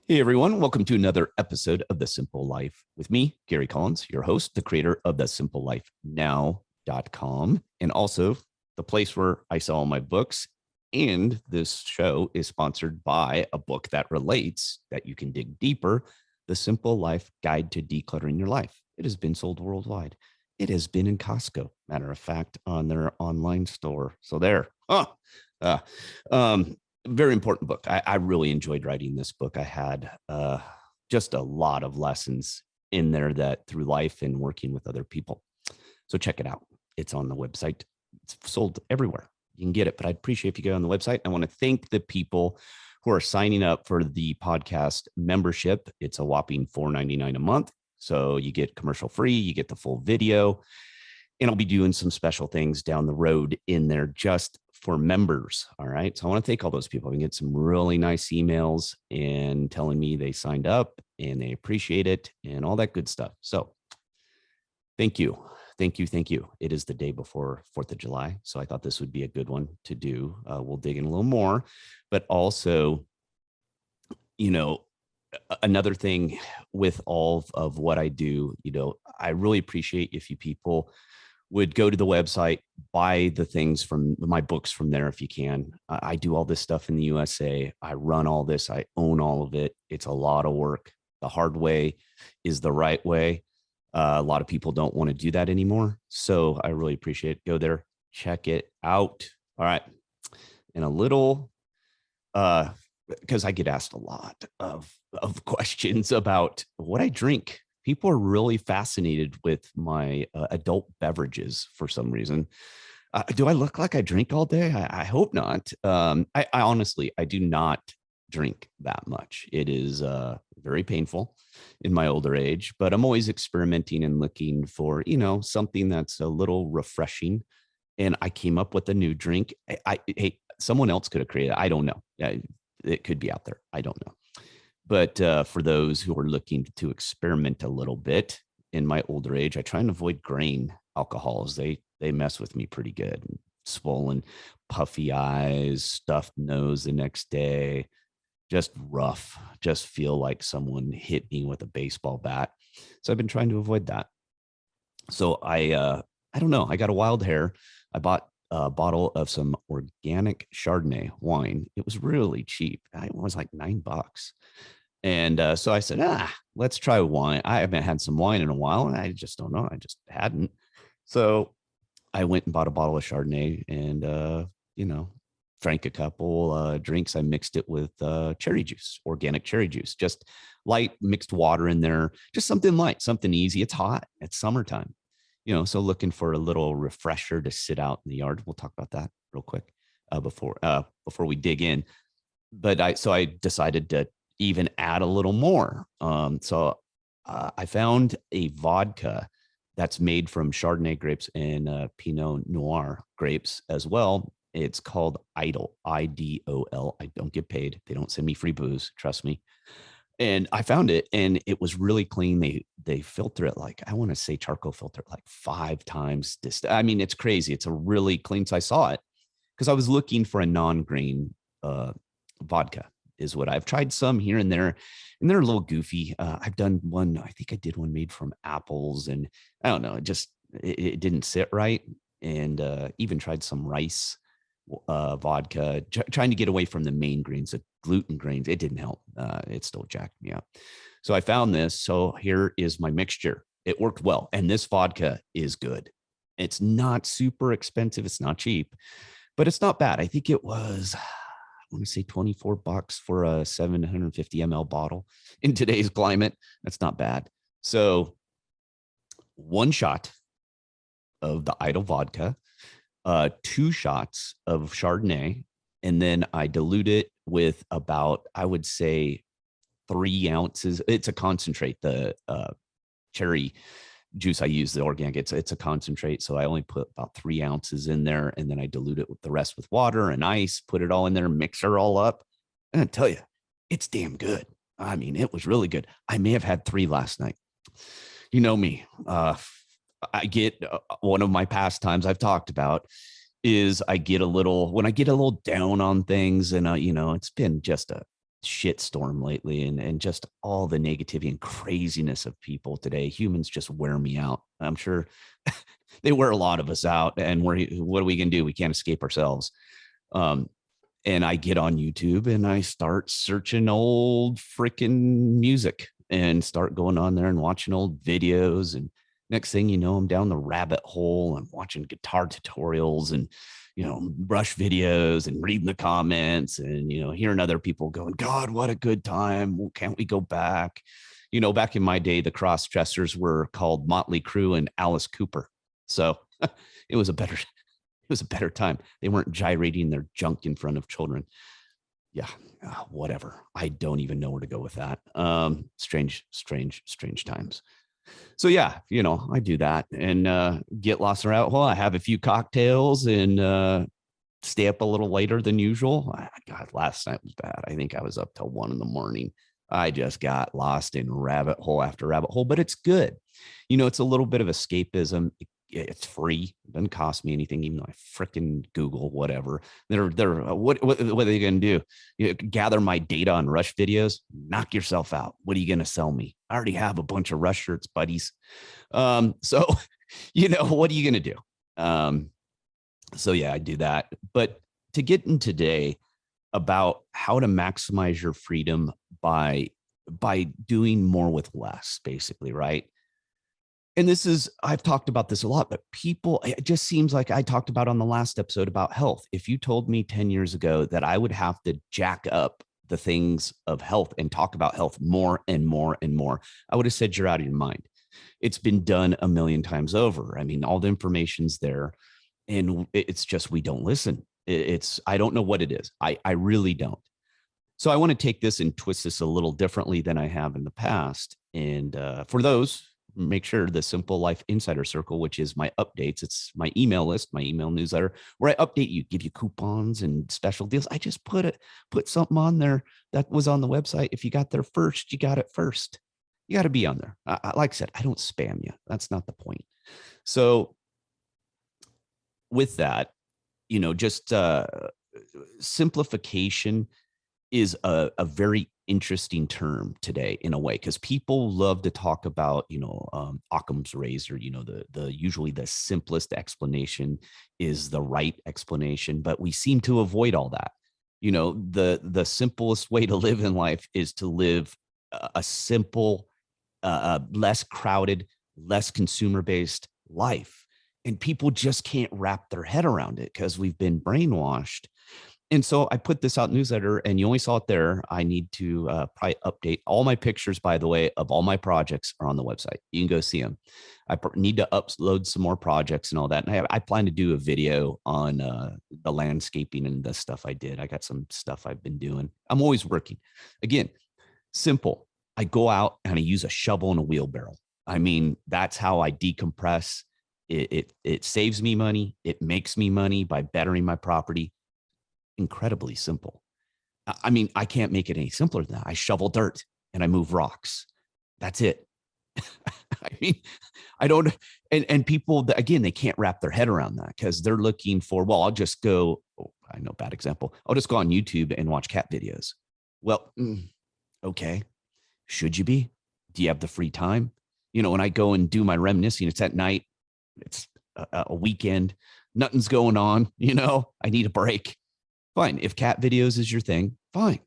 Hey everyone, welcome to another episode of The Simple Life with me, Gary Collins, your host, the creator of the simplelifenow.com, and also the place where I sell all my books. And this show is sponsored by a book that relates that you can dig deeper, The Simple Life Guide to Decluttering Your Life. It has been sold worldwide. It has been in Costco, matter of fact, on their online store. So there. Uh, um, Very important book. I really enjoyed writing this book. I had just a lot of lessons in there that through life and working with other people. So check it out. It's on the website. It's sold everywhere. You can get it, but I'd appreciate if you go on the website. I want to thank the people who are signing up for the podcast membership. It's a whopping $4.99 a month. So you get commercial free, you get the full video, and I'll be doing some special things down the road in there just for members. All right. So I want to thank all those people. I can get some really nice emails and telling me they signed up and they appreciate it and all that good stuff. So thank you. Thank you. Thank you. It is the day before 4th of July. So I thought this would be a good one to do. We'll dig in a little more, but also, another thing with all of what I do, I really appreciate if you people would go to the website, buy the things from my books from there if you can. I do all this stuff in the USA. I run all this. I own all of it. It's a lot of work. The hard way is the right way. A lot of people don't want to do that anymore. So I really appreciate it. Go there, check it out. All right. And a little, because I get asked a lot of questions about what I drink. People are really fascinated with my adult beverages for some reason. Do I look like I drink all day? I hope not. I honestly, I do not drink that much. It is very painful in my older age, but I'm always experimenting and looking for, something that's a little refreshing. And I came up with a new drink. Hey, someone else could have created it. I don't know. It could be out there. I don't know. But for those who are looking to experiment a little bit in my older age, I try and avoid grain alcohols. They mess with me pretty good. Swollen, puffy eyes, stuffed nose the next day, just rough. Just feel like someone hit me with a baseball bat. So I've been trying to avoid that. So I don't know. I got a wild hair. I bought a bottle of some organic Chardonnay wine. It was really cheap. It was like $9. And so I said, let's try wine. I haven't had some wine in a while, and I just don't know. I just hadn't. So I went and bought a bottle of Chardonnay and, drank a couple drinks. I mixed it with cherry juice, organic cherry juice, just light mixed water in there, just something light, something easy. It's hot. It's summertime, so looking for a little refresher to sit out in the yard. We'll talk about that real quick before we dig in. But I decided to even add a little more. So I found a vodka that's made from Chardonnay grapes and Pinot Noir grapes as well. It's called Idol, IDOL. I don't get paid. They don't send me free booze. Trust me. And I found it, and it was really clean. They filter it like, I want to say charcoal filter it like 5 times. I mean, it's crazy. It's a really clean. So I saw it because I was looking for a non-grain vodka. Is what I've tried some here and there, and they're a little goofy. I've done one. I think I did one made from apples, and I don't know. It didn't sit right, and even tried some rice vodka, trying to get away from the main grains, the gluten grains. It didn't help. It still jacked me up. So I found this. So here is my mixture. It worked well, and this vodka is good. It's not super expensive. It's not cheap, but it's not bad. I think it was, I want to say $24 for a 750 ml bottle in today's climate. That's not bad. So 1 shot of the Idle vodka, 2 shots of Chardonnay, and then I dilute it with about, I would say, 3 ounces. It's a concentrate. The cherry juice I use, the organic, it's a concentrate. So I only put about 3 ounces in there, and then I dilute it with the rest with water and ice, put it all in there, mix it all up. And I tell you, it's damn good. I mean, it was really good. I may have had 3 last night. You know me. I get one of my pastimes I've talked about is when I get a little down on things, and it's been just a shitstorm lately, and just all the negativity and craziness of people today. Humans just wear me out. I'm sure they wear a lot of us out, and what are we going to do? We can't escape ourselves. Um, and I get on YouTube and I start searching old freaking music and start going on there and watching old videos. And next thing you know, I'm down the rabbit hole and watching guitar tutorials and, brush videos and reading the comments and, hearing other people going, God, what a good time. Well, can't we go back? Back in my day, the cross dressers were called Motley Crue and Alice Cooper. So it was a better time. They weren't gyrating their junk in front of children. Yeah, whatever. I don't even know where to go with that. Strange times. So yeah, I do that and get lost around. Well, I have a few cocktails and stay up a little later than usual. God, last night was bad. I think I was up till 1 a.m. I just got lost in rabbit hole after rabbit hole, but it's good. It's a little bit of escapism. It's free. It doesn't cost me anything, even though I freaking Google whatever. What are they going to do? Gather my data on Rush videos? Knock yourself out. What are you going to sell me? I already have a bunch of Rush shirts, buddies. So, what are you going to do? So yeah, I do that. But to get in today about how to maximize your freedom by doing more with less, basically, right? And I've talked about this a lot, but it just seems like I talked about on the last episode about health. If you told me 10 years ago that I would have to jack up the things of health and talk about health more and more and more, I would have said you're out of your mind. It's been done a million times over. I mean, all the information's there, and it's just we don't listen. I don't know what it is. I really don't. So I want to take this and twist this a little differently than I have in the past. And for those, make sure the Simple Life Insider Circle, which is my updates, it's my email list, my email newsletter, where I update you, give you coupons and special deals. I just put something on there that was on the website. If you got there first, you got it first. You got to be on there. Like I said, I don't spam you. That's not the point. So with that, just simplification is a very interesting term today in a way, because people love to talk about, Occam's razor, usually the simplest explanation is the right explanation, but we seem to avoid all that. The simplest way to live in life is to live a simple, less crowded, less consumer-based life. And people just can't wrap their head around it because we've been brainwashed. And so I put this out newsletter, and you only saw it there. I need to probably update all my pictures, by the way, of all my projects are on the website. You can go see them. I need to upload some more projects and all that. And I plan to do a video on the landscaping and the stuff I did. I got some stuff I've been doing. I'm always working. Again, simple. I go out and I use a shovel and a wheelbarrow. I mean, that's how I decompress. It saves me money. It makes me money by bettering my property. Incredibly simple. I mean, I can't make it any simpler than that. I shovel dirt and I move rocks. That's it. I mean, I don't, and people, again, they can't wrap their head around that because they're looking for, well, I'll just go, I know, bad example. I'll just go on YouTube and watch cat videos. Well, okay. Should you be? Do you have the free time? When I go and do my reminiscing, it's at night, it's a weekend, nothing's going on, I need a break. Fine. If cat videos is your thing, fine.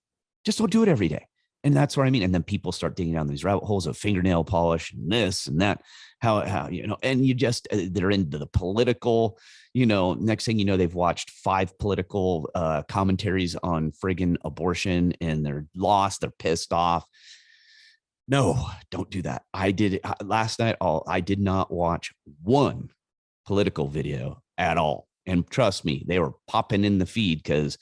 Just don't do it every day. And that's what I mean. And then people start digging down these rabbit holes of fingernail polish and this and that, how, and you just, they're into the political, next thing you know, they've watched 5 political commentaries on friggin' abortion and they're lost. They're pissed off. No, don't do that. I did last night. I did not watch one political video at all. And trust me, they were popping in the feed because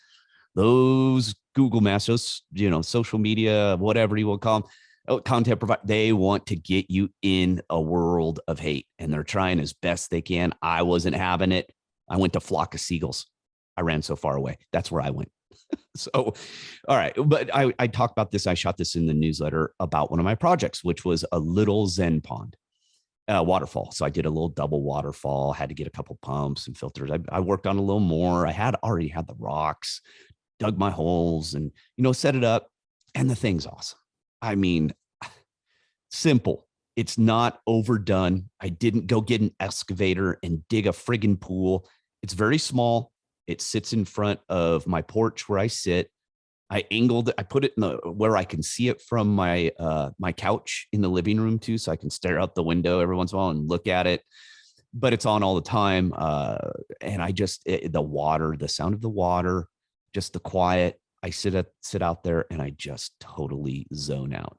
those Google Masters, social media, whatever you will call them, content provider, they want to get you in a world of hate, and they're trying as best they can. I wasn't having it. I went to Flock of Seagulls. I ran so far away. That's where I went. So, all right. But I talked about this. I shot this in the newsletter about one of my projects, which was a little Zen pond. Waterfall. So I did a little double waterfall, had to get a couple pumps and filters. I worked on a little more. I had already had the rocks, dug my holes and, set it up. And the thing's awesome. I mean, simple. It's not overdone. I didn't go get an excavator and dig a friggin' pool. It's very small. It sits in front of my porch where I sit. I angled it. I put it in the where I can see it from my couch in the living room too, so I can stare out the window every once in a while and look at it. But it's on all the time, and I just the water, the sound of the water, just the quiet. I sit out there and I just totally zone out.